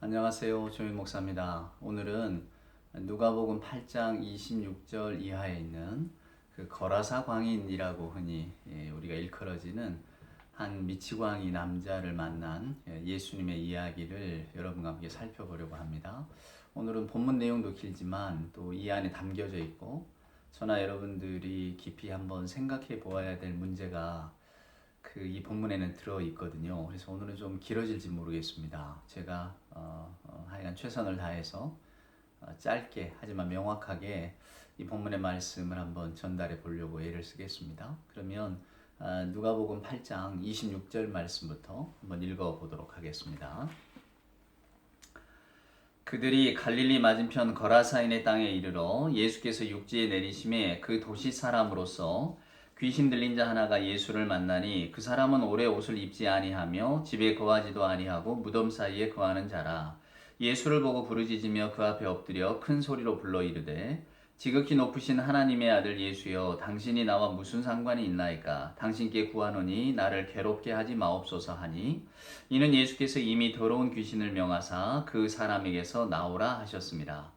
안녕하세요. 조윤 목사입니다. 오늘은 누가복음 8장 26절 이하에 있는 그 거라사 광인이라고 흔히 우리가 일컬어지는 한 미치광이 남자를 만난 예수님의 이야기를 여러분과 함께 살펴보려고 합니다. 오늘은 본문 내용도 길지만 또 이 안에 담겨져 있고 저나 여러분들이 깊이 한번 생각해 보아야 될 문제가 이 본문에는 들어 있거든요. 그래서 오늘은 좀 길어질지 모르겠습니다. 제가 하여간 최선을 다해서 짧게 하지만 명확하게 이 본문의 말씀을 한번 전달해 보려고 애를 쓰겠습니다. 그러면 누가복음 8장 26절 말씀부터 한번 읽어 보도록 하겠습니다. 그들이 갈릴리 맞은편 거라사인의 땅에 이르러 예수께서 육지에 내리심에 그 도시 사람으로서 귀신 들린 자 하나가 예수를 만나니 그 사람은 오래 옷을 입지 아니하며 집에 거하지도 아니하고 무덤 사이에 거하는 자라. 예수를 보고 부르짖으며 그 앞에 엎드려 큰 소리로 불러 이르되 지극히 높으신 하나님의 아들 예수여, 당신이 나와 무슨 상관이 있나이까? 당신께 구하노니 나를 괴롭게 하지 마옵소서 하니, 이는 예수께서 이미 더러운 귀신을 명하사 그 사람에게서 나오라 하셨습니다.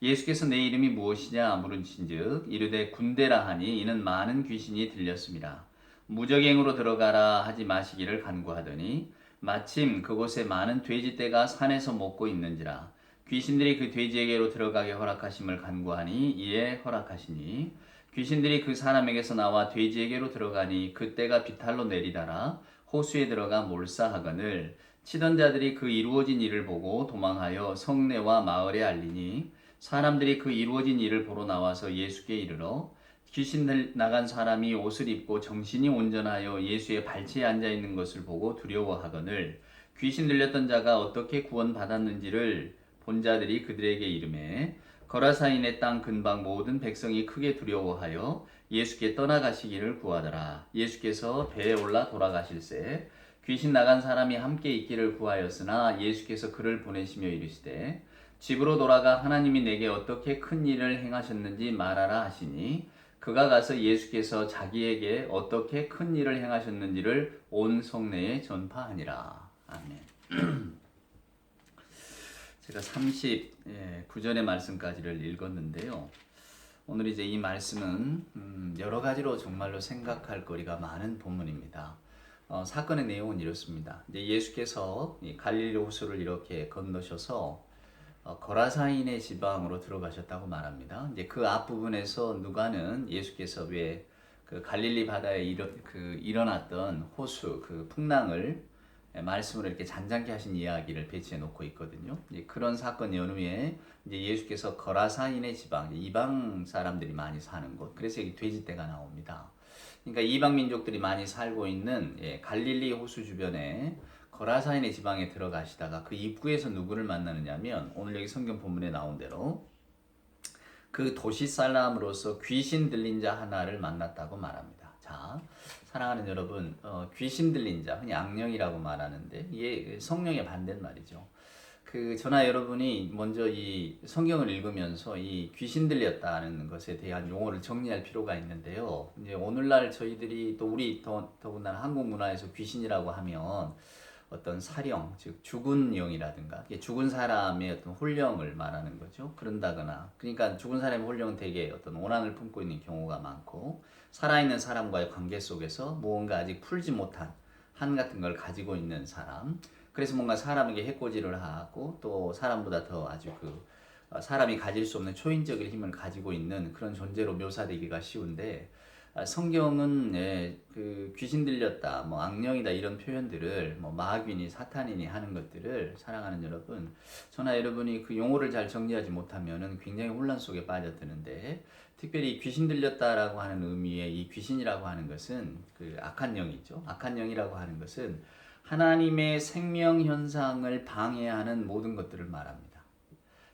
예수께서 내 이름이 무엇이냐 물으신즉 이르되 군대라 하니, 이는 많은 귀신이 들렸습니다. 무적행으로 들어가라 하지 마시기를 간구하더니 마침 그곳에 많은 돼지떼가 산에서 먹고 있는지라. 귀신들이 그 돼지에게로 들어가게 허락하심을 간구하니 이에 허락하시니, 귀신들이 그 사람에게서 나와 돼지에게로 들어가니 그 떼가 비탈로 내리다라 호수에 들어가 몰사하거늘, 치던 자들이 그 이루어진 일을 보고 도망하여 성내와 마을에 알리니, 사람들이 그 이루어진 일을 보러 나와서 예수께 이르러 귀신 나간 사람이 옷을 입고 정신이 온전하여 예수의 발치에 앉아 있는 것을 보고 두려워하거늘, 귀신 들렸던 자가 어떻게 구원받았는지를 본 자들이 그들에게 이르매, 거라사인의 땅 근방 모든 백성이 크게 두려워하여 예수께 떠나가시기를 구하더라. 예수께서 배에 올라 돌아가실새 귀신 나간 사람이 함께 있기를 구하였으나 예수께서 그를 보내시며 이르시되 집으로 돌아가 하나님이 내게 어떻게 큰 일을 행하셨는지 말하라 하시니, 그가 가서 예수께서 자기에게 어떻게 큰 일을 행하셨는지를 온 성내에 전파하니라. 아멘. 제가 39절의 말씀까지를 읽었는데요. 오늘 이제 이 말씀은 여러 가지로 정말로 생각할 거리가 많은 본문입니다. 사건의 내용은 이렇습니다. 이제 예수께서 갈릴리 호수를 이렇게 건너셔서 거라사인의 지방으로 들어가셨다고 말합니다. 이제 그 앞부분에서 누가는 예수께서 왜 그 갈릴리 바다에 일어났던 호수 그 풍랑을 말씀으로 이렇게 잔잔케 하신 이야기를 배치해 놓고 있거든요. 이제 그런 사건 연후에 이제 예수께서 거라사인의 지방, 이방 사람들이 많이 사는 곳, 그래서 여기 돼지떼가 나옵니다. 그러니까 이방 민족들이 많이 살고 있는 갈릴리 호수 주변에 거라사인의 지방에 들어가시다가 그 입구에서 누구를 만나느냐면, 오늘 여기 성경 본문에 나온 대로 그 도시 사람으로서 귀신 들린 자 하나를 만났다고 말합니다. 자, 사랑하는 여러분, 귀신 들린 자, 흔히 악령이라고 말하는데 이게 성령의 반대는 말이죠. 저나 여러분이 먼저 이 성경을 읽으면서 이 귀신 들렸다는 것에 대한 용어를 정리할 필요가 있는데요. 이제 오늘날 저희들이 또 우리 더군다나 한국 문화에서 귀신이라고 하면 어떤 사령, 즉 죽은 영이라든가 죽은 사람의 어떤 혼령을 말하는 거죠. 그런다거나, 그러니까 죽은 사람의 혼령은 되게 어떤 오난을 품고 있는 경우가 많고, 살아있는 사람과의 관계 속에서 무언가 아직 풀지 못한 한 같은 걸 가지고 있는 사람, 그래서 뭔가 사람에게 해코지를 하고 또 사람보다 더 아주 사람이 가질 수 없는 초인적인 힘을 가지고 있는 그런 존재로 묘사되기가 쉬운데, 성경은 귀신 들렸다, 뭐 악령이다 이런 표현들을 마귀니 사탄이니 하는 것들을, 사랑하는 여러분, 저나 여러분이 그 용어를 잘 정리하지 못하면은 굉장히 혼란 속에 빠져드는데, 특별히 귀신 들렸다라고 하는 의미의 이 귀신이라고 하는 것은 악한 영이죠. 악한 영이라고 하는 것은 하나님의 생명 현상을 방해하는 모든 것들을 말합니다.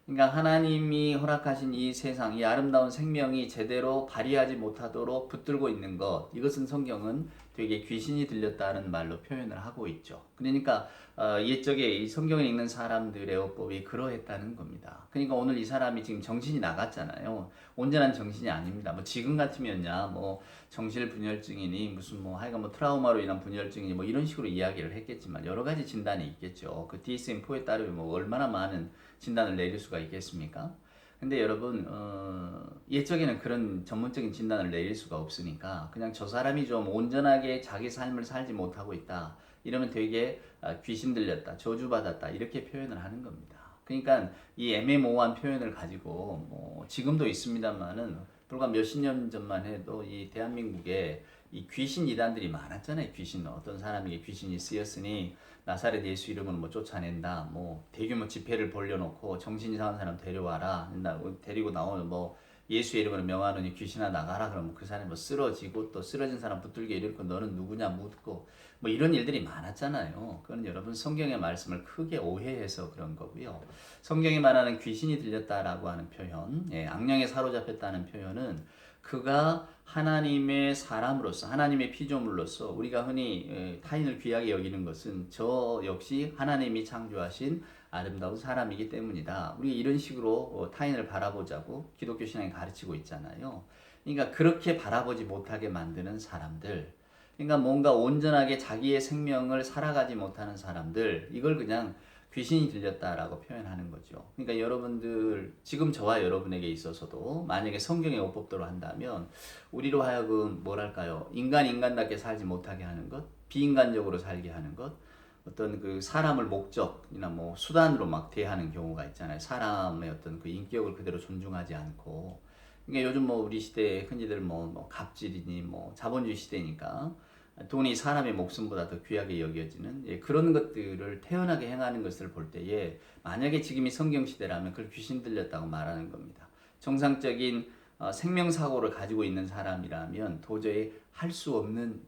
그러니까 하나님이 허락하신 이 세상, 이 아름다운 생명이 제대로 발휘하지 못하도록 붙들고 있는 것, 이것은 성경은 되게 귀신이 들렸다는 말로 표현을 하고 있죠. 그러니까 옛적에 이 성경을 읽는 사람들의 어법이 그러했다는 겁니다. 그러니까 오늘 이 사람이 지금 정신이 나갔잖아요. 온전한 정신이 아닙니다. 뭐 지금 같으면야 뭐 정신분열증이니 무슨 뭐 하여간 뭐 트라우마로 인한 분열증이니 뭐 이런 식으로 이야기를 했겠지만 여러 가지 진단이 있겠죠. 그 DSM-4에 따르면 뭐 얼마나 많은 진단을 내릴 수가 있겠습니까? 근데 여러분 옛적에는 그런 전문적인 진단을 내릴 수가 없으니까 그냥 저 사람이 좀 온전하게 자기 삶을 살지 못하고 있다 이러면 되게 귀신 들렸다 저주받았다 이렇게 표현을 하는 겁니다. 그러니까 이 애매모호한 표현을 가지고 뭐 지금도 있습니다만은 불과 몇십 년 전만 해도 이 대한민국에 이 귀신 이단들이 많았잖아요. 귀신 어떤 사람에게 귀신이 쓰였으니 나사렛 예수 이름으로 뭐 쫓아낸다. 뭐 대규모 집회를 벌려놓고 정신 이상한 사람 데려와라. 데리고 나오면 뭐 예수의 이름으로 명하노니 귀신아 나가라. 그러면 그 사람이 뭐 쓰러지고 또 쓰러진 사람 붙들게 이르고 너는 누구냐 묻고 뭐 이런 일들이 많았잖아요. 그건 여러분 성경의 말씀을 크게 오해해서 그런 거고요. 성경이 말하는 귀신이 들렸다라고 하는 표현, 악령에 사로잡혔다는 표현은 그가 하나님의 사람으로서 하나님의 피조물로서 우리가 흔히 타인을 귀하게 여기는 것은 저 역시 하나님이 창조하신 아름다운 사람이기 때문이다. 우리가 이런 식으로 타인을 바라보자고 기독교 신앙이 가르치고 있잖아요. 그러니까 그렇게 바라보지 못하게 만드는 사람들, 그러니까 뭔가 온전하게 자기의 생명을 살아가지 못하는 사람들, 이걸 그냥 귀신이 들렸다라고 표현하는 거죠. 그러니까 여러분들 지금 저와 여러분에게 있어서도 만약에 성경의 어법대로 한다면 우리로 하여금 뭐랄까요? 인간답게 살지 못하게 하는 것, 비인간적으로 살게 하는 것, 어떤 그 사람을 목적이나 뭐 수단으로 막 대하는 경우가 있잖아요. 사람의 어떤 그 인격을 그대로 존중하지 않고. 그러니까 요즘 뭐 우리 시대에 흔히들 뭐 갑질이니 뭐 자본주의 시대니까 돈이 사람의 목숨보다 더 귀하게 여겨지는 그런 것들을 태연하게 행하는 것을 볼 때에 만약에 지금이 성경시대라면 그걸 귀신 들렸다고 말하는 겁니다. 정상적인 생명사고를 가지고 있는 사람이라면 도저히 할 수 없는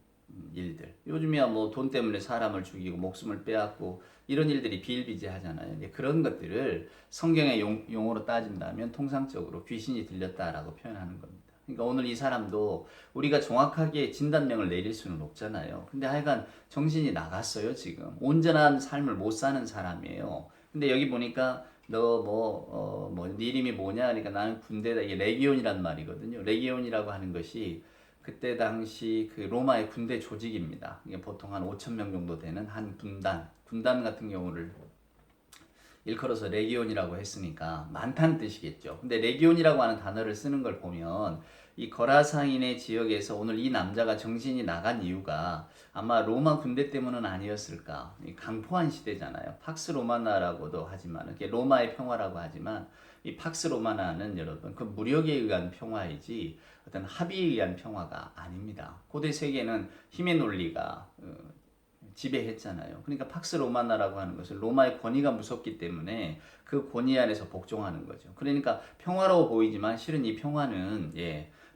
일들. 요즘이야 뭐 돈 때문에 사람을 죽이고 목숨을 빼앗고 이런 일들이 비일비재하잖아요. 그런 것들을 성경의 용어로 따진다면 통상적으로 귀신이 들렸다라고 표현하는 겁니다. 그러니까 오늘 이 사람도 우리가 정확하게 진단명을 내릴 수는 없잖아요. 근데 하여간 정신이 나갔어요, 지금. 온전한 삶을 못 사는 사람이에요. 근데 여기 보니까 너 네 이름이 뭐냐? 그러니까 나는 군대다. 이게 레기온이란 말이거든요. 레기온이라고 하는 것이 그때 당시 그 로마의 군대 조직입니다. 이게 보통 한 5천 명 정도 되는 한 군단 같은 경우를 일컬어서 레기온이라고 했으니까 많다는 뜻이겠죠. 근데 레기온이라고 하는 단어를 쓰는 걸 보면 이 거라사인의 지역에서 오늘 이 남자가 정신이 나간 이유가 아마 로마 군대 때문은 아니었을까. 강포한 시대잖아요. 팍스 로마나라고도 하지만 이게 로마의 평화라고 하지만 이 팍스 로마나는 여러분 그 무력에 의한 평화이지 어떤 합의에 의한 평화가 아닙니다. 고대 세계는 힘의 논리가 지배했잖아요. 그러니까 팍스 로마나라고 하는 것은 로마의 권위가 무섭기 때문에 그 권위 안에서 복종하는 거죠. 그러니까 평화로워 보이지만 실은 이 평화는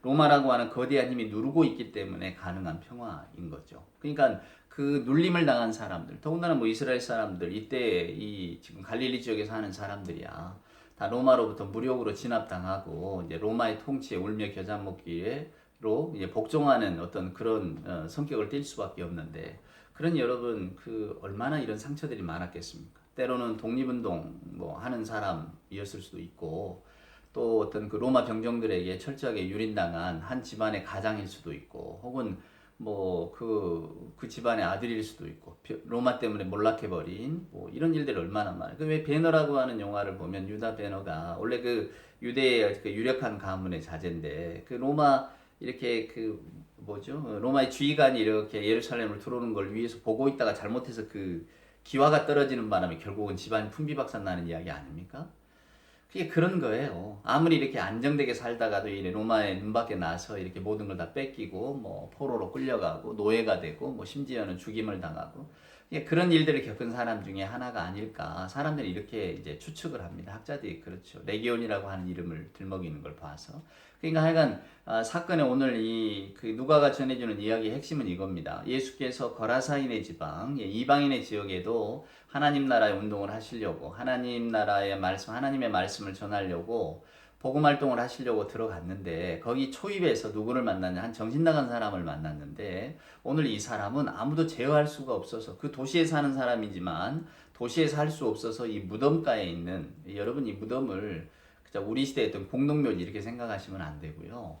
로마라고 하는 거대한 힘이 누르고 있기 때문에 가능한 평화인 거죠. 그러니까 그 눌림을 당한 사람들, 더군다나 뭐 이스라엘 사람들, 이때 이 지금 갈릴리 지역에 사는 사람들이야. 다 로마로부터 무력으로 진압당하고 이제 로마의 통치에 울며 겨자 먹기로 이제 복종하는 어떤 그런 성격을 띨 수밖에 없는데 그런 여러분 그 얼마나 이런 상처들이 많았겠습니까? 때로는 독립운동 뭐 하는 사람이었을 수도 있고 또 어떤 그 로마 병정들에게 철저하게 유린당한 한 집안의 가장일 수도 있고 혹은 뭐 그 집안의 아들일 수도 있고 로마 때문에 몰락해버린 뭐 이런 일들이 얼마나 많아요. 그 왜 베너라고 하는 영화를 보면 유다 베너가 원래 그 유대의 그 유력한 가문의 자제인데 그 로마 이렇게 그 뭐죠? 로마의 지휘관이 이렇게 예루살렘을 들어오는 걸 위에서 보고 있다가 잘못해서 그 기와가 떨어지는 바람에 결국은 집안이 풍비박산 나는 이야기 아닙니까? 그게 그런 거예요. 아무리 이렇게 안정되게 살다가도 이 로마의 눈밖에 나서 이렇게 모든 걸 다 뺏기고 뭐 포로로 끌려가고 노예가 되고 뭐 심지어는 죽임을 당하고 그런 일들을 겪은 사람 중에 하나가 아닐까 사람들이 이렇게 이제 추측을 합니다. 학자들이 그렇죠. 레기온이라고 하는 이름을 들먹이는 걸 봐서. 그러니까 하여간 사건의 오늘 이 그 누가가 전해주는 이야기의 핵심은 이겁니다. 예수께서 거라사인의 지방, 이방인의 지역에도 하나님 나라의 운동을 하시려고 하나님 나라의 말씀, 하나님의 말씀을 전하려고 복음 활동을 하시려고 들어갔는데 거기 초입에서 누구를 만났냐? 한 정신 나간 사람을 만났는데 오늘 이 사람은 아무도 제어할 수가 없어서 그 도시에 사는 사람이지만 도시에서 할 수 없어서 이 무덤가에 있는 여러분 이 무덤을 우리 시대의 어떤 공동묘지 이렇게 생각하시면 안 되고요.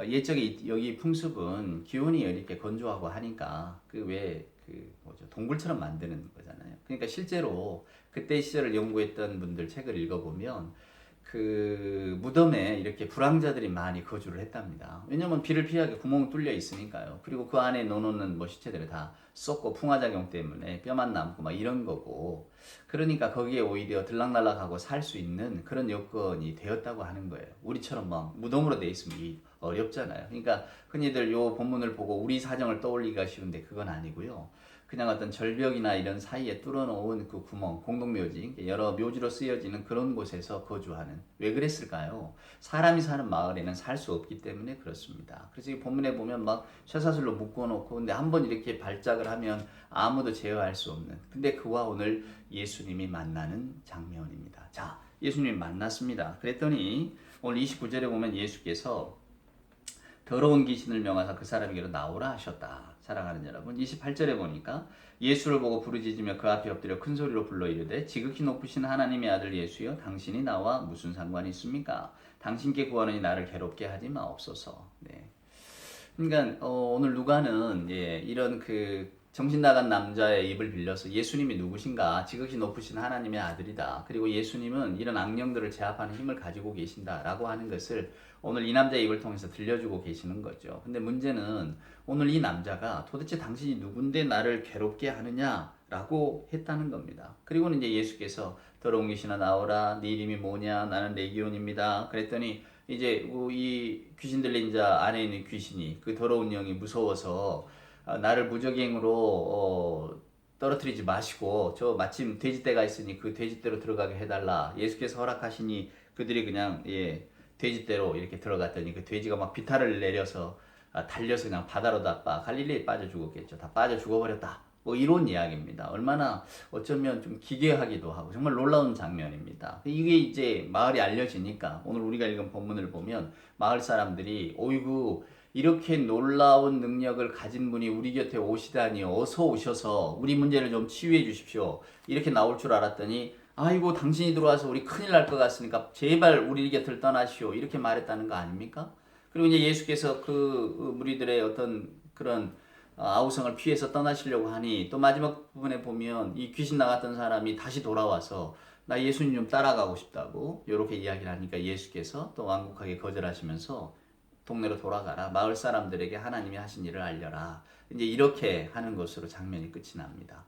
옛적에 여기 풍습은 기온이 이렇게 건조하고 하니까 뭐죠 동굴처럼 만드는 거잖아요. 그러니까 실제로 그때 시절을 연구했던 분들 책을 읽어보면 그 무덤에 이렇게 불황자들이 많이 거주를 했답니다. 왜냐면 비를 피하게 구멍 뚫려 있으니까요. 그리고 그 안에 넣어놓는 뭐 시체들이 다 썩고 풍화작용 때문에 뼈만 남고 막 이런 거고, 그러니까 거기에 오히려 들락날락하고 살 수 있는 그런 여건이 되었다고 하는 거예요. 우리처럼 막 무덤으로 돼 있으면 어렵잖아요. 그러니까 흔히들 요 본문을 보고 우리 사정을 떠올리기가 쉬운데 그건 아니고요. 그냥 어떤 절벽이나 이런 사이에 뚫어놓은 그 구멍, 공동묘지, 여러 묘지로 쓰여지는 그런 곳에서 거주하는. 왜 그랬을까요? 사람이 사는 마을에는 살 수 없기 때문에 그렇습니다. 그래서 이 본문에 보면 막 쇠사슬로 묶어놓고 근데 한번 이렇게 발작을 하면 아무도 제어할 수 없는. 근데 그와 오늘 예수님이 만나는 장면입니다. 자, 예수님이 만났습니다. 그랬더니 오늘 29절에 보면 예수께서 더러운 귀신을 명하사 그 사람에게로 나오라 하셨다. 사랑하는 여러분, 28절에 보니까 예수를 보고 부르짖으며 그 앞에 엎드려 큰 소리로 불러 이르되 지극히 높으신 하나님의 아들 예수여, 당신이 나와 무슨 상관이 있습니까? 당신께 구하노니 나를 괴롭게 하지 마옵소서. 네. 그러니까 오늘 누가는 이런 그 정신 나간 남자의 입을 빌려서 예수님이 누구신가? 지극히 높으신 하나님의 아들이다. 그리고 예수님은 이런 악령들을 제압하는 힘을 가지고 계신다라고 하는 것을 오늘 이 남자의 입을 통해서 들려주고 계시는 거죠. 근데 문제는 오늘 이 남자가 도대체 당신이 누군데 나를 괴롭게 하느냐라고 했다는 겁니다. 그리고는 이제 예수께서 더러운 귀신아 나오라. 네 이름이 뭐냐? 나는 레기온입니다. 그랬더니 이제 이 귀신 들린 자 안에 있는 귀신이 그 더러운 영이 무서워서 나를 무적행으로 떨어뜨리지 마시고 저 마침 돼지떼가 있으니 그 돼지떼로 들어가게 해달라. 예수께서 허락하시니 그들이 그냥 돼지떼로 이렇게 들어갔더니 그 돼지가 막 비탈을 내려서 달려서 그냥 바다로 다 갈릴리에 빠져 죽었겠죠. 다 빠져 죽어버렸다. 뭐 이런 이야기입니다. 얼마나 어쩌면 좀 기괴하기도 하고 정말 놀라운 장면입니다. 이게 이제 마을이 알려지니까 오늘 우리가 읽은 본문을 보면 마을 사람들이 어이구 이렇게 놀라운 능력을 가진 분이 우리 곁에 오시다니 어서 오셔서 우리 문제를 좀 치유해 주십시오. 이렇게 나올 줄 알았더니 아이고 당신이 들어와서 우리 큰일 날 것 같으니까 제발 우리 곁을 떠나시오. 이렇게 말했다는 거 아닙니까? 그리고 이제 예수께서 그 무리들의 어떤 그런 아우성을 피해서 떠나시려고 하니 또 마지막 부분에 보면 이 귀신 나갔던 사람이 다시 돌아와서 나 예수님 좀 따라가고 싶다고 이렇게 이야기를 하니까 예수께서 또 완곡하게 거절하시면서 동네로 돌아가라. 마을 사람들에게 하나님이 하신 일을 알려라. 이제 이렇게 하는 것으로 장면이 끝이 납니다.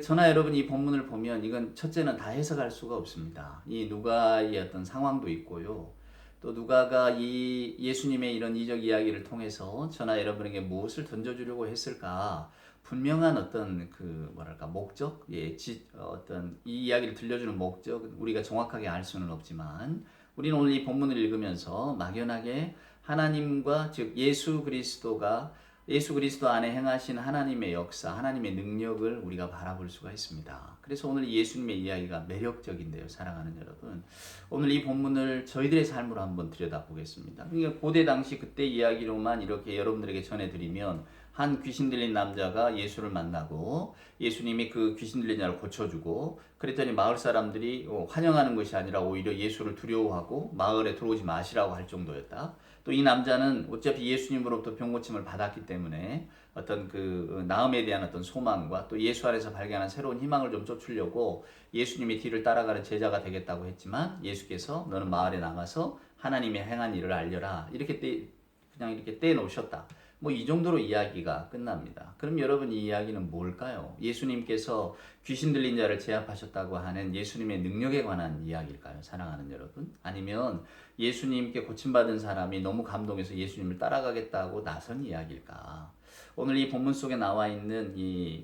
저나 여러분 이 본문을 보면 이건 첫째는 다 해석할 수가 없습니다. 이 누가의 어떤 상황도 있고요. 또 누가가 이 예수님의 이런 이적 이야기를 통해서 저나 여러분에게 무엇을 던져주려고 했을까? 분명한 어떤 목적, 어떤 이 이야기를 들려주는 목적, 우리가 정확하게 알 수는 없지만 우리는 오늘 이 본문을 읽으면서 막연하게 하나님과 즉 예수 그리스도 안에 행하신 하나님의 역사, 하나님의 능력을 우리가 바라볼 수가 있습니다. 그래서 오늘 예수님의 이야기가 매력적인데요, 사랑하는 여러분. 오늘 이 본문을 저희들의 삶으로 한번 들여다보겠습니다. 그러니까 고대 당시 그때 이야기로만 이렇게 여러분들에게 전해드리면 한 귀신 들린 남자가 예수를 만나고 예수님이 그 귀신 들린 자를 고쳐주고 그랬더니 마을 사람들이 환영하는 것이 아니라 오히려 예수를 두려워하고 마을에 들어오지 마시라고 할 정도였다. 또 이 남자는 어차피 예수님으로부터 병고침을 받았기 때문에 어떤 그 나음에 대한 어떤 소망과 또 예수 안에서 발견한 새로운 희망을 좀 쫓으려고 예수님의 뒤를 따라가는 제자가 되겠다고 했지만 예수께서 너는 마을에 나가서 하나님의 행한 일을 알려라. 그냥 이렇게 떼놓으셨다. 뭐 이 정도로 이야기가 끝납니다. 그럼 여러분 이 이야기는 뭘까요? 예수님께서 귀신 들린 자를 제압하셨다고 하는 예수님의 능력에 관한 이야기일까요? 사랑하는 여러분? 아니면 예수님께 고침받은 사람이 너무 감동해서 예수님을 따라가겠다고 나선 이야기일까? 오늘 이 본문 속에 나와 있는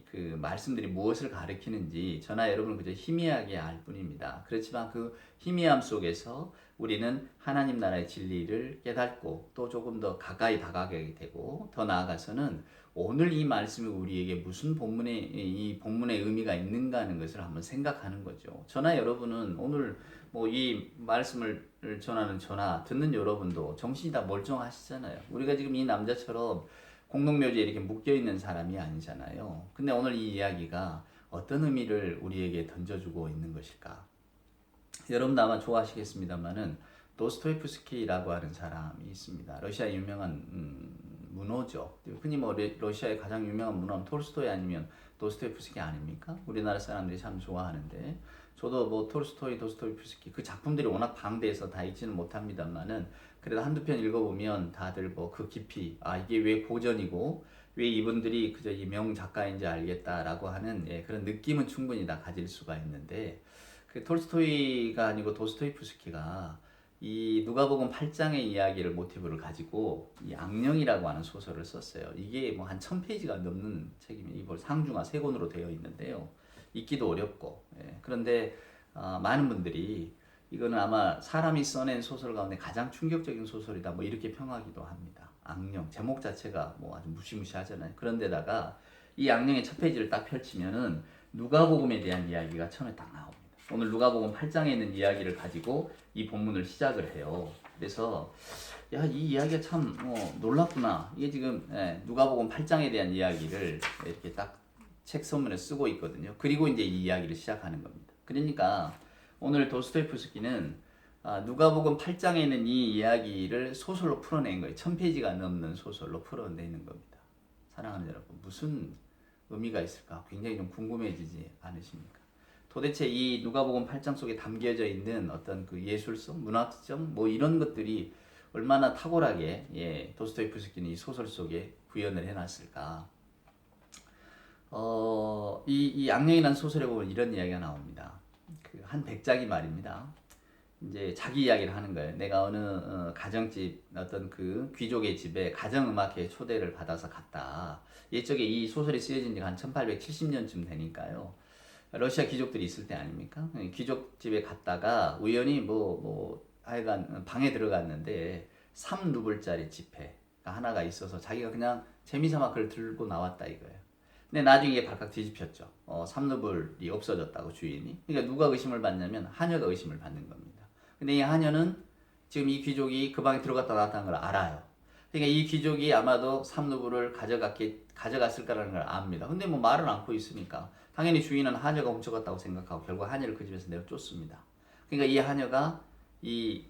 그 말씀들이 무엇을 가리키는지 저나 여러분은 그저 희미하게 알 뿐입니다. 그렇지만 그 희미함 속에서 우리는 하나님 나라의 진리를 깨닫고 또 조금 더 가까이 다가가게 되고 더 나아가서는 오늘 이 말씀이 우리에게 무슨 이 본문의 의미가 있는가 하는 것을 한번 생각하는 거죠. 저나 여러분은 오늘 뭐 이 말씀을 전하는 저나 듣는 여러분도 정신이 다 멀쩡하시잖아요. 우리가 지금 이 남자처럼 공동묘지에 이렇게 묶여 있는 사람이 아니잖아요. 근데 오늘 이 이야기가 어떤 의미를 우리에게 던져주고 있는 것일까? 여러분도 아마 좋아하시겠습니다만은 도스토옙스키라고 하는 사람이 있습니다. 러시아 유명한 문호죠. 흔히 뭐 러시아의 가장 유명한 문호는 톨스토이 아니면 도스토옙스키 아닙니까? 우리나라 사람들이 참 좋아하는데 저도 뭐 톨스토이, 도스토옙스키 그 작품들이 워낙 방대해서 다 읽지는 못합니다만은 그래도 한두 편 읽어보면 다들 뭐 그 깊이 이게 왜 고전이고 왜 이분들이 그저 이 명 작가인지 알겠다라고 하는 그런 느낌은 충분히 다 가질 수가 있는데 그 톨스토이가 아니고 도스토옙스키가 이 누가복음 8장의 이야기를 모티브를 가지고 이 악령이라고 하는 소설을 썼어요. 이게 뭐 한 1000페이지가 넘는 책입니다. 이걸 상중하 3권으로 되어 있는데요. 읽기도 어렵고 그런데 많은 분들이 이거는 아마 사람이 써낸 소설 가운데 가장 충격적인 소설이다 뭐 이렇게 평하기도 합니다. 악령 제목 자체가 뭐 아주 무시무시하잖아요. 그런데다가 이 악령의 첫 페이지를 딱 펼치면은 누가복음에 대한 이야기가 처음에 딱 나옵니다. 오늘 누가복음 8장에 있는 이야기를 가지고 이 본문을 시작을 해요. 그래서 이 이야기가 참 놀랍구나. 이게 지금 누가복음 8장에 대한 이야기를 이렇게 딱 책 서문에 쓰고 있거든요. 그리고 이제 이 이야기를 시작하는 겁니다. 그러니까 오늘 도스토옙스키는 누가복음 8장에 있는 이 이야기를 소설로 풀어낸 거예요. 1000페이지가 넘는 소설로 풀어내는 겁니다. 사랑하는 여러분, 무슨 의미가 있을까? 굉장히 좀 궁금해지지 않으십니까? 도대체 이 누가복음 8장 속에 담겨져 있는 어떤 그 예술성, 문학성 뭐 이런 것들이 얼마나 탁월하게 도스토옙스키는 이 소설 속에 구현을 해놨을까? 이 악령이라는 소설에 보면 이런 이야기가 나옵니다. 그 한 백작이 말입니다. 이제 자기 이야기를 하는 거예요. 내가 어느 가정집 어떤 그 귀족의 집에 가정음악회 초대를 받아서 갔다. 옛적에 이 소설이 쓰여진 지가 한 1870년쯤 되니까요. 러시아 귀족들이 있을 때 아닙니까? 귀족 집에 갔다가 우연히 하여간 방에 들어갔는데 3루블짜리 지폐가 하나가 있어서 자기가 그냥 재미삼아 그걸 들고 나왔다 이거예요. 근데 나중에 이게 발칵 뒤집혔죠. 3루블이 없어졌다고 주인이. 그러니까 누가 의심을 받냐면 하녀가 의심을 받는 겁니다. 근데 이 하녀는 지금 이 귀족이 그 방에 들어갔다 나왔다는 걸 알아요. 그러니까 이 귀족이 아마도 3루블을 가져갔을 거라는 걸 압니다. 근데 뭐 말을 않고 있으니까 당연히 주인은 하녀가 훔쳐갔다고 생각하고 결국 하녀를 그 집에서 내쫓습니다. 그러니까 이 하녀가 이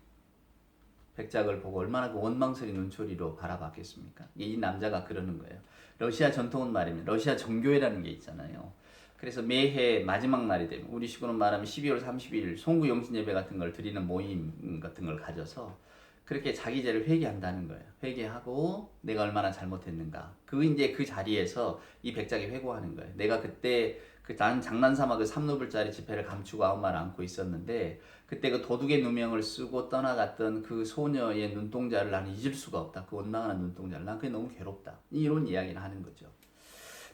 백작을 보고 얼마나 그 원망스러운 눈초리로 바라봤겠습니까? 이 남자가 그러는 거예요. 러시아 전통은 말입니다. 러시아 정교회라는 게 있잖아요. 그래서 매해 마지막 날이 되면 우리 식으로 말하면 12월 30일 송구 영신 예배 같은 걸 드리는 모임 같은 걸 가져서 그렇게 자기 죄를 회개한다는 거예요. 회개하고 내가 얼마나 잘못했는가. 이제 그 자리에서 이 백작이 회고하는 거예요. 내가 그때 난 장난삼아 그 3루블짜리 지폐를 감추고 아무 말 안고 있었는데 그때 그 도둑의 누명을 쓰고 떠나갔던 그 소녀의 눈동자를 나는 잊을 수가 없다. 그 원망하는 눈동자를. 난 그게 너무 괴롭다. 이런 이야기를 하는 거죠.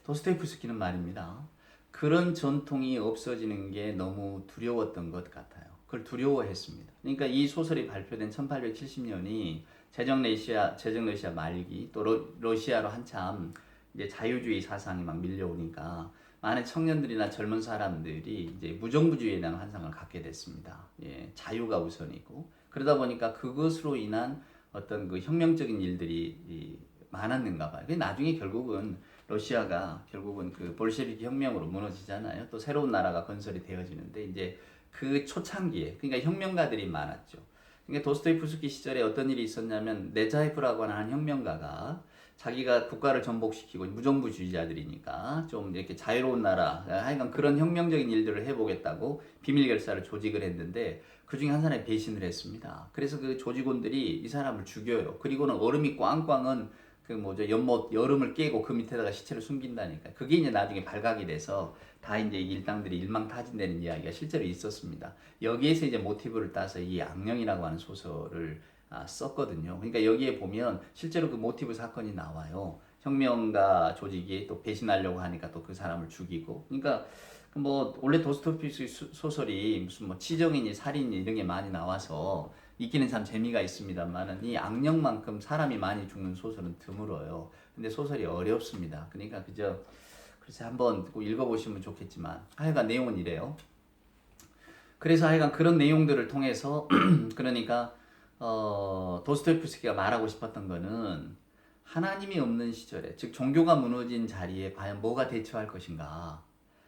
도스토옙스키는 말입니다. 그런 전통이 없어지는 게 너무 두려웠던 것 같아요. 그걸 두려워했습니다. 그러니까 이 소설이 발표된 1870년이 제정 러시아 말기 또 러시아로 한참 이제 자유주의 사상이 막 밀려오니까 많은 청년들이나 젊은 사람들이 이제 무정부주의에 대한 환상을 갖게 됐습니다. 자유가 우선이고 그러다 보니까 그것으로 인한 어떤 그 혁명적인 일들이 많았는가 봐요. 나중에 결국은 러시아가 그 볼셰비키 혁명으로 무너지잖아요. 또 새로운 나라가 건설이 되어지는데 이제 그 초창기에 그러니까 혁명가들이 많았죠. 그러니까 도스토옙스키 시절에 어떤 일이 있었냐면 네자예프라고 하는 혁명가가 자기가 국가를 전복시키고 무정부주의자들이니까 좀 이렇게 자유로운 나라 하여간 그런 혁명적인 일들을 해보겠다고 비밀결사를 조직을 했는데 그 중에 한 사람이 배신을 했습니다. 그래서 그 조직원들이 이 사람을 죽여요. 그리고는 얼음이 꽝꽝은 연못 여름을 깨고 그 밑에다가 시체를 숨긴다니까. 그게 이제 나중에 발각이 돼서 다 이제 일당들이 일망타진되는 이야기가 실제로 있었습니다. 여기에서 이제 모티브를 따서 이 악령이라고 하는 소설을 썼거든요. 그러니까 여기에 보면 실제로 그 모티브 사건이 나와요. 혁명가 조직이 또 배신하려고 하니까 또 그 사람을 죽이고. 그러니까 원래 도스토옙스키 소설이 무슨 치정이니 살인이 이런 게 많이 나와서 읽기는 참 재미가 있습니다만은 이 악령만큼 사람이 많이 죽는 소설은 드물어요. 근데 소설이 어렵습니다. 그러니까 글쎄 한번 꼭 읽어보시면 좋겠지만 하여간 내용은 이래요. 그래서 하여간 그런 내용들을 통해서 그러니까 도스토옙스키가 말하고 싶었던 거는 하나님이 없는 시절에, 즉 종교가 무너진 자리에 과연 뭐가 대처할 것인가.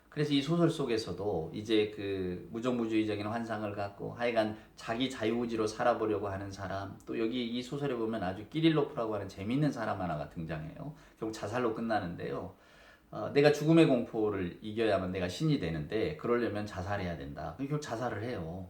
그래서 이 소설 속에서도 이제 그 무정부주의적인 환상을 갖고 하여간 자기 자유의지로 살아보려고 하는 사람, 또 여기 이 소설에 보면 아주 끼릴로프라고 하는 재밌는 사람 하나가 등장해요. 결국 자살로 끝나는데요. 내가 죽음의 공포를 이겨야만 내가 신이 되는데 그러려면 자살해야 된다. 결국 자살을 해요.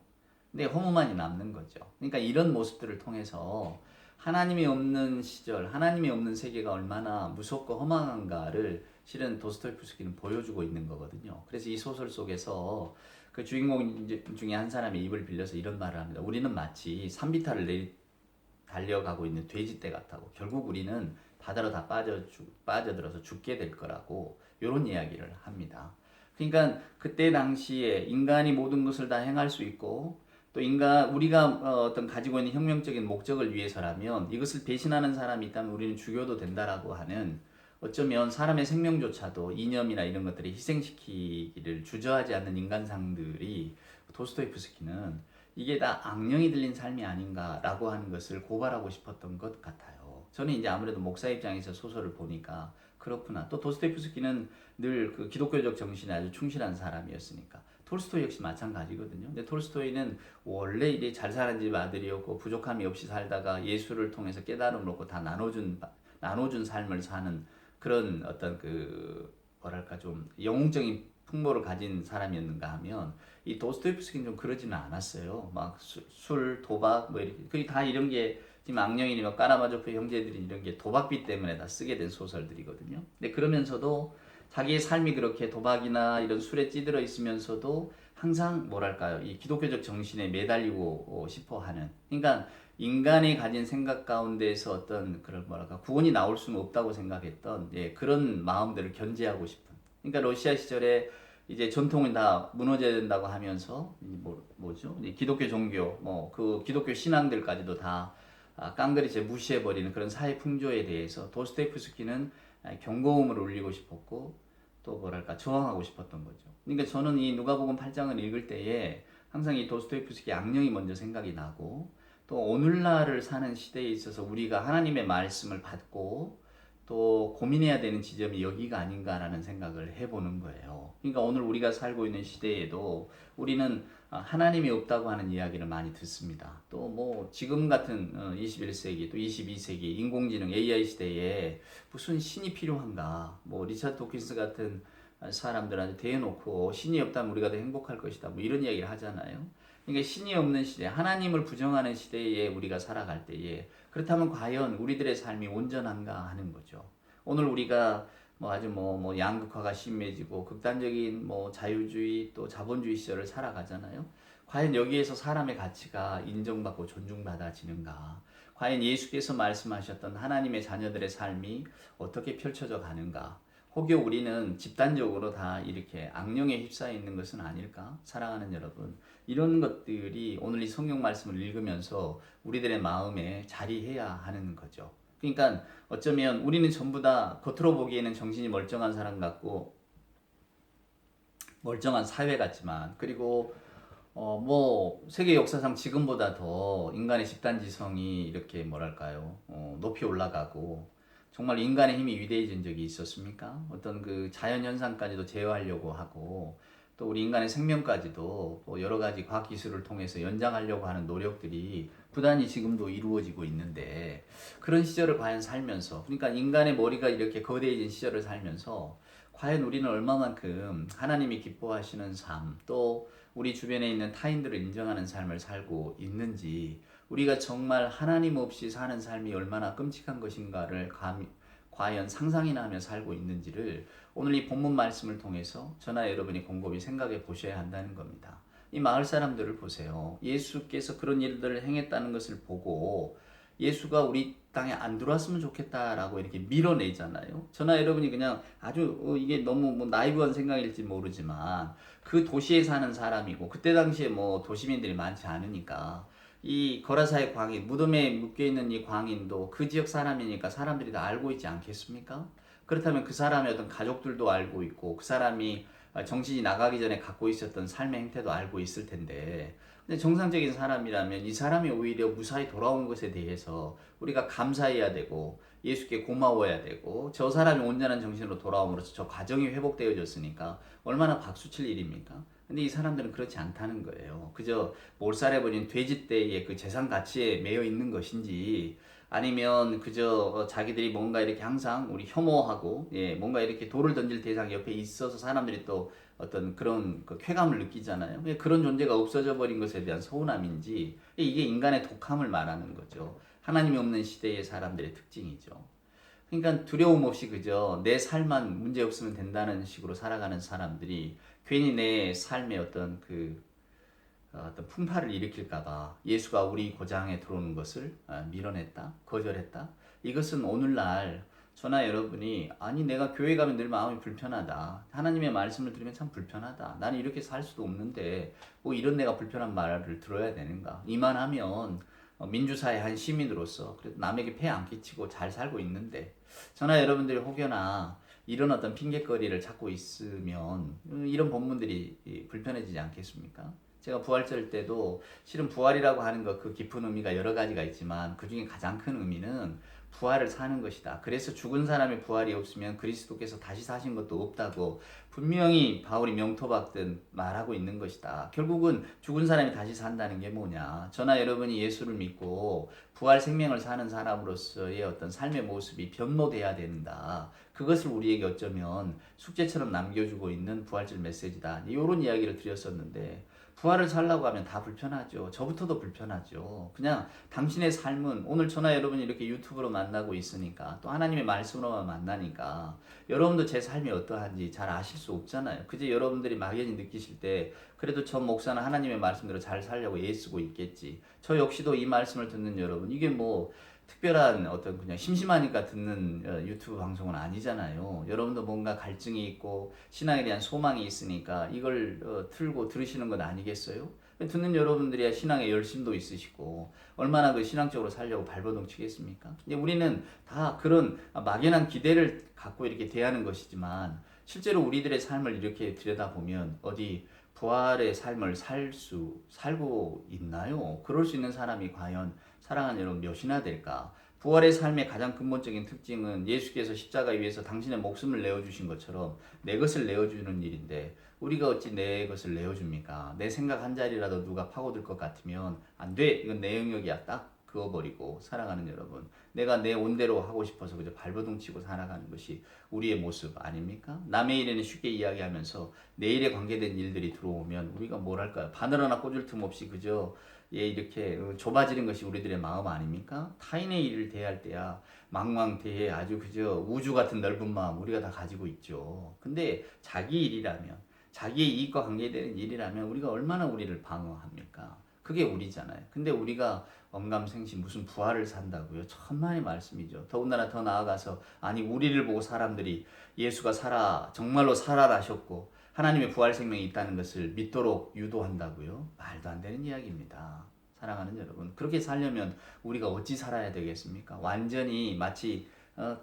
근데 허무만이 남는 거죠. 그러니까 이런 모습들을 통해서 하나님이 없는 시절, 하나님이 없는 세계가 얼마나 무섭고 허망한가를 실은 도스토옙스키는 보여주고 있는 거거든요. 그래서 이 소설 속에서 그 주인공 중에 한 사람이 입을 빌려서 이런 말을 합니다. 우리는 마치 산비탈을 달려가고 있는 돼지떼 같다고. 결국 우리는 바다로 다 빠져들어서 죽게 될 거라고 이런 이야기를 합니다. 그러니까 그때 당시에 인간이 모든 것을 다 행할 수 있고 또 우리가 어떤 가지고 있는 혁명적인 목적을 위해서라면 이것을 배신하는 사람이 있다면 우리는 죽여도 된다라고 하는 어쩌면 사람의 생명조차도 이념이나 이런 것들이 희생시키기를 주저하지 않는 인간상들이 도스토옙스키는 이게 다 악령이 들린 삶이 아닌가라고 하는 것을 고발하고 싶었던 것 같아요. 저는 이제 아무래도 목사 입장에서 소설을 보니까 그렇구나. 또 도스토옙스키는 늘 그 기독교적 정신에 아주 충실한 사람이었으니까. 톨스토이 역시 마찬가지거든요. 근데 톨스토이는 원래 이제 잘 사는 집 아들이었고 부족함이 없이 살다가 예수를 통해서 깨달음을 얻고 다 나눠준 삶을 사는 그런 어떤 그 뭐랄까 좀 영웅적인 풍모를 가진 사람이었는가 하면 이 도스토옙스키는 좀 그러지는 않았어요. 막 술, 도박 뭐 이렇게 그게 다 이런 게 지금 악령이니 까라마조프 형제들이 이런 게 도박비 때문에 다 쓰게 된 소설들이거든요. 근데 그러면서도 자기의 삶이 그렇게 도박이나 이런 술에 찌들어 있으면서도 항상 뭐랄까요 이 기독교적 정신에 매달리고 싶어 하는 그러니까 인간이 가진 생각 가운데에서 어떤 그런 뭐랄까 구원이 나올 수는 없다고 생각했던 그런 마음들을 견제하고 싶은 그러니까 러시아 시절에 이제 전통은 다 무너져야 된다고 하면서 뭐죠 기독교 종교 뭐 그 기독교 신앙들까지도 다 깡그리째 무시해버리는 그런 사회 풍조에 대해서 도스토옙스키는 경고음을 울리고 싶었고 또 뭐랄까 저항하고 싶었던 거죠. 그러니까 저는 이 누가복음 8장을 읽을 때에 항상 이 도스토옙스키 악령이 먼저 생각이 나고 또 오늘날을 사는 시대에 있어서 우리가 하나님의 말씀을 받고 또 고민해야 되는 지점이 여기가 아닌가라는 생각을 해보는 거예요. 그러니까 오늘 우리가 살고 있는 시대에도 우리는 하나님이 없다고 하는 이야기를 많이 듣습니다. 또 뭐 지금 같은 21세기 또 22세기 인공지능 AI 시대에 무슨 신이 필요한가? 뭐 리차드 도킨스 같은 사람들한테 대놓고 신이 없다면 우리가 더 행복할 것이다. 뭐 이런 이야기를 하잖아요. 그러니까 신이 없는 시대, 하나님을 부정하는 시대에 우리가 살아갈 때에 그렇다면 과연 우리들의 삶이 온전한가 하는 거죠. 오늘 우리가 뭐 아주 뭐 양극화가 심해지고 극단적인 뭐 자유주의 또 자본주의 시절을 살아가잖아요. 과연 여기에서 사람의 가치가 인정받고 존중받아지는가? 과연 예수께서 말씀하셨던 하나님의 자녀들의 삶이 어떻게 펼쳐져 가는가? 혹여 우리는 집단적으로 다 이렇게 악령에 휩싸여 있는 것은 아닐까? 사랑하는 여러분, 이런 것들이 오늘 이 성경 말씀을 읽으면서 우리들의 마음에 자리해야 하는 거죠. 그러니까 어쩌면 우리는 전부 다 겉으로 보기에는 정신이 멀쩡한 사람 같고 멀쩡한 사회 같지만 그리고 뭐 세계 역사상 지금보다 더 인간의 집단지성이 이렇게 뭐랄까요 높이 올라가고 정말 인간의 힘이 위대해진 적이 있었습니까? 어떤 그 자연현상까지도 제어하려고 하고 또 우리 인간의 생명까지도 뭐 여러 가지 과학기술을 통해서 연장하려고 하는 노력들이 부단히 지금도 이루어지고 있는데 그런 시절을 과연 살면서 그러니까 인간의 머리가 이렇게 거대해진 시절을 살면서 과연 우리는 얼마만큼 하나님이 기뻐하시는 삶 또 우리 주변에 있는 타인들을 인정하는 삶을 살고 있는지 우리가 정말 하나님 없이 사는 삶이 얼마나 끔찍한 것인가를 과연 상상이나 하며 살고 있는지를 오늘 이 본문 말씀을 통해서 저나 여러분이 곰곰이 생각해 보셔야 한다는 겁니다. 이 마을 사람들을 보세요. 예수께서 그런 일들을 행했다는 것을 보고 예수가 우리 땅에 안 들어왔으면 좋겠다라고 이렇게 밀어내잖아요. 저나 여러분이 그냥 아주 이게 너무 뭐 나이브한 생각일지 모르지만 그 도시에 사는 사람이고 그때 당시에 뭐 도시민들이 많지 않으니까 이 거라사의 광인, 무덤에 묶여있는 이 광인도 그 지역 사람이니까 사람들이 다 알고 있지 않겠습니까? 그렇다면 그 사람의 어떤 가족들도 알고 있고 그 사람이 정신이 나가기 전에 갖고 있었던 삶의 행태도 알고 있을 텐데, 근데 정상적인 사람이라면 이 사람이 오히려 무사히 돌아온 것에 대해서 우리가 감사해야 되고 예수께 고마워야 되고, 저 사람이 온전한 정신으로 돌아옴으로써 저 과정이 회복되어졌으니까 얼마나 박수칠 일입니까? 근데 이 사람들은 그렇지 않다는 거예요. 그저 몰살해버린 돼지떼의 그 재산 가치에 매여 있는 것인지, 아니면 그저 자기들이 뭔가 이렇게 항상 우리 혐오하고, 예, 뭔가 이렇게 돌을 던질 대상이 옆에 있어서 사람들이 또 어떤 그런 그 쾌감을 느끼잖아요. 그런 존재가 없어져 버린 것에 대한 서운함인지, 이게 인간의 독함을 말하는 거죠. 하나님이 없는 시대의 사람들의 특징이죠. 그러니까 두려움 없이 그저 내 삶만 문제 없으면 된다는 식으로 살아가는 사람들이 괜히 내 삶에 어떤 어떤 풍파를 일으킬까봐 예수가 우리 고장에 들어오는 것을 밀어냈다, 거절했다. 이것은 오늘날 저나 여러분이, 아니 내가 교회 가면 늘 마음이 불편하다, 하나님의 말씀을 들으면 참 불편하다, 나는 이렇게 살 수도 없는데 뭐 이런 내가 불편한 말을 들어야 되는가, 이만하면 민주사회 한 시민으로서 그래도 남에게 폐 안 끼치고 잘 살고 있는데, 저나 여러분들이 혹여나 이런 어떤 핑계거리를 찾고 있으면 이런 본문들이 불편해지지 않겠습니까? 제가 부활절 때도 실은 부활이라고 하는 것, 그 깊은 의미가 여러 가지가 있지만 그 중에 가장 큰 의미는 부활을 사는 것이다. 그래서 죽은 사람의 부활이 없으면 그리스도께서 다시 사신 것도 없다고 분명히 바울이 명토박듯 말하고 있는 것이다. 결국은 죽은 사람이 다시 산다는 게 뭐냐? 저나 여러분이 예수를 믿고 부활 생명을 사는 사람으로서의 어떤 삶의 모습이 변모돼야 된다. 그것을 우리에게 어쩌면 숙제처럼 남겨주고 있는 부활절 메시지다. 이런 이야기를 드렸었는데, 부활을 살라고 하면 다 불편하죠. 저부터도 불편하죠. 그냥 당신의 삶은, 오늘 저나 여러분이 이렇게 유튜브로 만나고 있으니까, 또 하나님의 말씀으로만 만나니까 여러분도 제 삶이 어떠한지 잘 아실 수 없잖아요. 그저 여러분들이 막연히 느끼실 때 그래도 저 목사는 하나님의 말씀대로 잘 살려고 애쓰고 있겠지, 저 역시도 이 말씀을 듣는 여러분, 이게 뭐 특별한 어떤 그냥 심심하니까 듣는 유튜브 방송은 아니잖아요. 여러분도 뭔가 갈증이 있고 신앙에 대한 소망이 있으니까 이걸 틀고 들으시는 건 아니겠어요? 듣는 여러분들이야 신앙에 열심도 있으시고 얼마나 그 신앙적으로 살려고 발버둥 치겠습니까? 근데 우리는 다 그런 막연한 기대를 갖고 이렇게 대하는 것이지만, 실제로 우리들의 삶을 이렇게 들여다보면 어디 부활의 삶을 살고 있나요? 그럴 수 있는 사람이 과연 사랑하는 여러분 몇이나 될까? 부활의 삶의 가장 근본적인 특징은 예수께서 십자가 위에서 당신의 목숨을 내어주신 것처럼 내 것을 내어주는 일인데, 우리가 어찌 내 것을 내어줍니까? 내 생각 한 자리라도 누가 파고들 것 같으면 안 돼, 이건 내 영역이야, 딱 그어버리고 살아가는 여러분, 내가 내 온대로 하고 싶어서 그저 발버둥 치고 살아가는 것이 우리의 모습 아닙니까? 남의 일에는 쉽게 이야기하면서 내일에 관계된 일들이 들어오면 우리가 뭘 할까요? 바늘 하나 꽂을 틈 없이 그저 이렇게 좁아지는 것이 우리들의 마음 아닙니까? 타인의 일을 대할 때야 망망대해 아주 그저 우주 같은 넓은 마음 우리가 다 가지고 있죠. 근데 자기 일이라면, 자기의 이익과 관계되는 일이라면 우리가 얼마나 우리를 방어합니까? 그게 우리잖아요. 근데 우리가 언감생심 무슨 부활을 산다고요? 천만의 말씀이죠. 더군다나 더 나아가서, 아니 우리를 보고 사람들이 예수가 정말로 살아나셨고 하나님의 부활 생명이 있다는 것을 믿도록 유도한다고요? 말도 안 되는 이야기입니다. 사랑하는 여러분, 그렇게 살려면 우리가 어찌 살아야 되겠습니까? 완전히 마치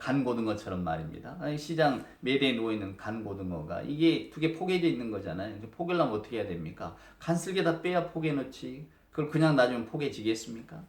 간 고등어처럼 말입니다. 시장 매대에 누워있는 간 고등어가 이게 두 개 포개져 있는 거잖아요. 포개려면 어떻게 해야 됩니까? 간슬개 다 빼야 포개 넣지. 그걸 그냥 놔주면 포개지겠습니까?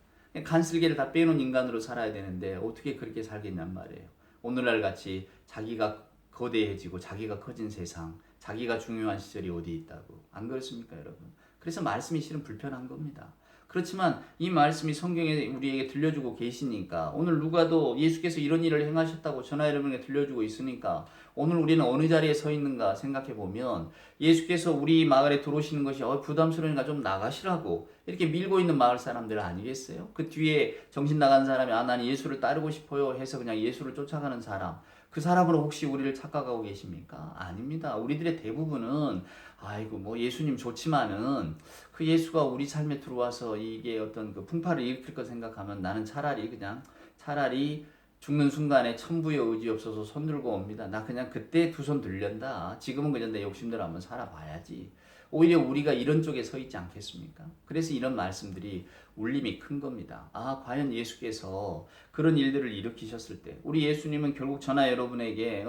간슬개를 다 빼놓은 인간으로 살아야 되는데 어떻게 그렇게 살겠냔 말이에요. 오늘날 같이 자기가 거대해지고 자기가 커진 세상, 자기가 중요한 시절이 어디 있다고. 안 그렇습니까, 여러분? 그래서 말씀이 실은 불편한 겁니다. 그렇지만 이 말씀이 성경에 우리에게 들려주고 계시니까, 오늘 누가도 예수께서 이런 일을 행하셨다고 저나 여러분에게 들려주고 있으니까 오늘 우리는 어느 자리에 서 있는가 생각해 보면, 예수께서 우리 마을에 들어오시는 것이 부담스러우니까 좀 나가시라고 이렇게 밀고 있는 마을 사람들 아니겠어요? 그 뒤에 정신 나간 사람이 나는 예수를 따르고 싶어요 해서 그냥 예수를 쫓아가는 사람, 그 사람으로 혹시 우리를 착각하고 계십니까? 아닙니다. 우리들의 대부분은 아이고 뭐 예수님 좋지만은 그 예수가 우리 삶에 들어와서 이게 어떤 그 풍파를 일으킬 거 생각하면 나는 차라리 죽는 순간에 천부의 의지 없어서 손 들고 옵니다. 나 그냥 그때 두 손 들련다. 지금은 그냥 내 욕심대로 한번 살아봐야지. 오히려 우리가 이런 쪽에 서 있지 않겠습니까? 그래서 이런 말씀들이 울림이 큰 겁니다. 아, 과연 예수께서 그런 일들을 일으키셨을 때 우리 예수님은 결국 저나 여러분에게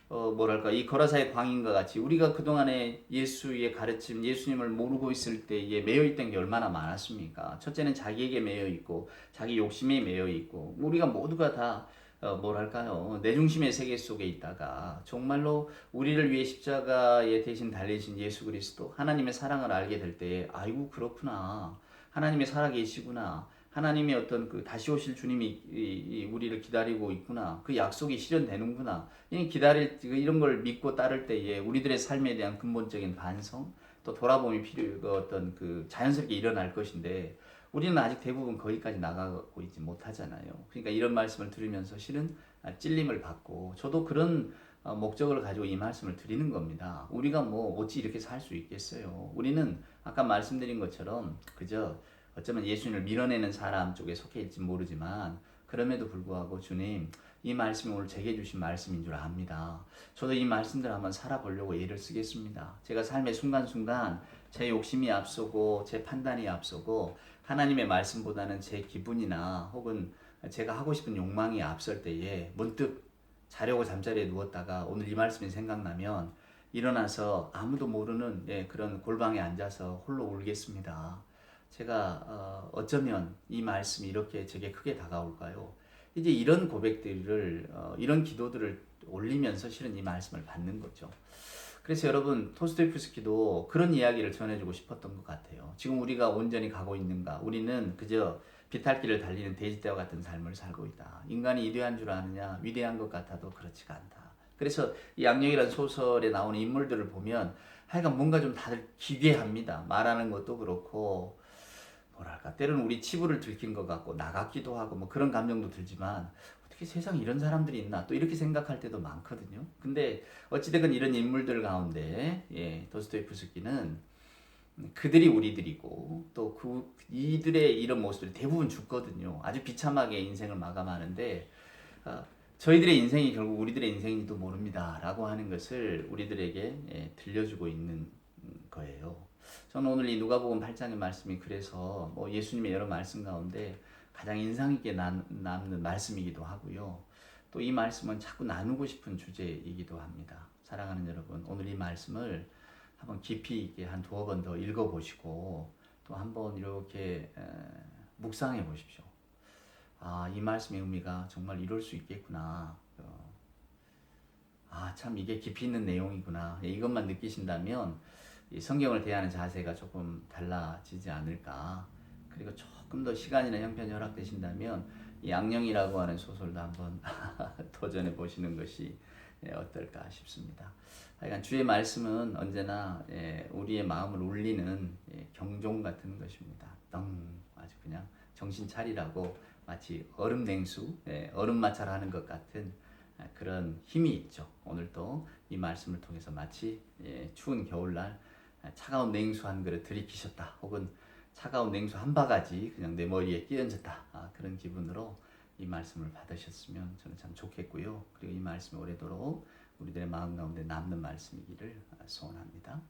뭐랄까 이 거라사의 광인과 같이 우리가 그동안에 예수의 가르침, 예수님을 모르고 있을 때에 매여 있던 게 얼마나 많았습니까? 첫째는 자기에게 매여 있고 자기 욕심에 매여 있고 우리가 모두가 다 뭐랄까요 내 중심의 세계 속에 있다가 정말로 우리를 위해 십자가에 대신 달리신 예수 그리스도 하나님의 사랑을 알게 될 때에 아이고 그렇구나 하나님의 살아계시구나 하나님의 어떤 그 다시 오실 주님이 우리를 기다리고 있구나 그 약속이 실현되는구나 기다릴 이런 걸 믿고 따를 때에 우리들의 삶에 대한 근본적인 반성 또 돌아봄이 어떤 그 자연스럽게 일어날 것인데 우리는 아직 대부분 거기까지 나가고 있지 못하잖아요. 그러니까 이런 말씀을 들으면서 실은 찔림을 받고 저도 그런 목적을 가지고 이 말씀을 드리는 겁니다. 우리가 뭐 어찌 이렇게 살 수 있겠어요. 우리는 아까 말씀드린 것처럼 그저 어쩌면 예수님을 밀어내는 사람 쪽에 속해 있지 모르지만 그럼에도 불구하고 주님 이 말씀이 오늘 제게 주신 말씀인 줄 압니다. 저도 이 말씀들 한번 살아보려고 애를 쓰겠습니다. 제가 삶의 순간순간 제 욕심이 앞서고 제 판단이 앞서고 하나님의 말씀보다는 제 기분이나 혹은 제가 하고 싶은 욕망이 앞설 때에 문득 자려고 잠자리에 누웠다가 오늘 이 말씀이 생각나면 일어나서 아무도 모르는 그런 골방에 앉아서 홀로 울겠습니다. 제가 어쩌면 이 말씀이 이렇게 제게 크게 다가올까요? 이제 이런 고백들을 이런 기도들을 올리면서 실은 이 말씀을 받는 거죠. 그래서 여러분 토스토예프스키도 그런 이야기를 전해주고 싶었던 것 같아요. 지금 우리가 온전히 가고 있는가? 우리는 그저 비탈길을 달리는 돼지떼와 같은 삶을 살고 있다. 인간이 위대한 줄 아느냐? 위대한 것 같아도 그렇지가 않다. 그래서 이 양령이라는 소설에 나오는 인물들을 보면 하여간 뭔가 좀 다들 기괴합니다. 말하는 것도 그렇고 뭐랄까 때로는 우리 치부를 들킨 것 같고 나같기도 하고 뭐 그런 감정도 들지만 어떻게 세상에 이런 사람들이 있나 또 이렇게 생각할 때도 많거든요. 근데 어찌됐건 이런 인물들 가운데 도스토예프스키는 그들이 우리들이고 또 이들의 이런 모습들이 대부분 죽거든요. 아주 비참하게 인생을 마감하는데 저희들의 인생이 결국 우리들의 인생인지도 모릅니다 라고 하는 것을 우리들에게 들려주고 있는 거예요. 저는 오늘 이 누가복음 8장의 말씀이 그래서 뭐 예수님의 여러 말씀 가운데 가장 인상 깊게 남는 말씀이기도 하고요. 또 이 말씀은 자꾸 나누고 싶은 주제이기도 합니다. 사랑하는 여러분, 오늘 이 말씀을 한번 깊이 있게 한 두어 번 더 읽어보시고 또 한번 이렇게 묵상해 보십시오. 아, 이 말씀의 의미가 정말 이럴 수 있겠구나. 참 이게 깊이 있는 내용이구나. 이것만 느끼신다면 이 성경을 대하는 자세가 조금 달라지지 않을까. 그리고 조금 더 시간이나 형편이 허락되신다면 이 양령이라고 하는 소설도 한번 도전해 보시는 것이 어떨까 싶습니다. 하여간 주의 말씀은 언제나 우리의 마음을 울리는 경종 같은 것입니다. 아주 그냥 정신 차리라고 마치 얼음 냉수, 얼음 마찰하는 것 같은 그런 힘이 있죠. 오늘도 이 말씀을 통해서 마치 추운 겨울날 차가운 냉수 한 그릇 들이키셨다. 혹은 차가운 냉수 한 바가지 그냥 내 머리에 끼얹었다. 그런 기분으로 이 말씀을 받으셨으면 저는 참 좋겠고요. 그리고 이 말씀이 오래도록 우리들의 마음 가운데 남는 말씀이기를 소원합니다.